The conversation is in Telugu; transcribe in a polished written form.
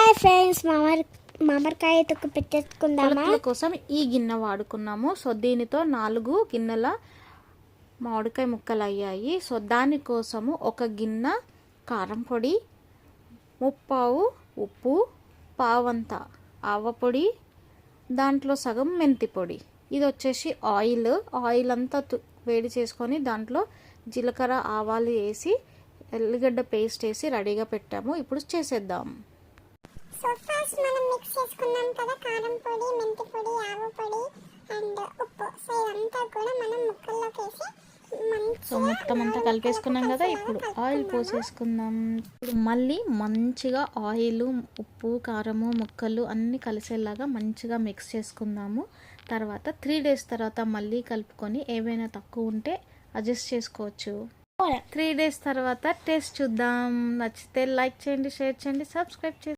హాయ్ ఫ్రెండ్స్, మామిడికాయ తొక్కు పెట్టేసుకుందామా. కొలతల కోసం ఈ గిన్నె వాడుకున్నాము. సో దీనితో 4 గిన్నెల మామిడికాయ ముక్కలు అయ్యాయి. సో దానికోసము ఒక గిన్నె కారం పొడి, ముప్పావు ఉప్పు, పావంత ఆవపొడి, దాంట్లో సగం మెంతి పొడి. ఇది వచ్చేసి ఆయిల్ అంతా వేడి చేసుకొని దాంట్లో జీలకర్ర ఆవాలు వేసి ఎల్లిగడ్డ పేస్ట్ వేసి రెడీగా పెట్టాము. ఇప్పుడు చేసేద్దాం. సో ఫస్ట్ మనం మిక్స్ చేసుకున్నాం కదా, కారం పొడి, మెంతి పొడి, ఆవు పొడి అండ్ ఉప్పు. సో ఇదంతా కూడా మనం ముక్కల్లోకి వేసి మొత్తం అంతా కలిపేసుకున్నాం కదా. ఇప్పుడు ఆయిల్ పోసేసుకుందాం. ఇప్పుడు మళ్ళీ మంచిగా ఆయిల్, ఉప్పు, కారము, ముక్కలు అన్నీ కలిసేలాగా మంచిగా మిక్స్ చేసుకుందాము. తర్వాత 3 days తర్వాత మళ్ళీ కలుపుకొని ఏవైనా తక్కువ ఉంటే అడ్జస్ట్ చేసుకోవచ్చు. 3 days తర్వాత టేస్ట్ చూద్దాం. నచ్చితే లైక్ చేయండి, షేర్ చేయండి, సబ్స్క్రైబ్ చేయండి.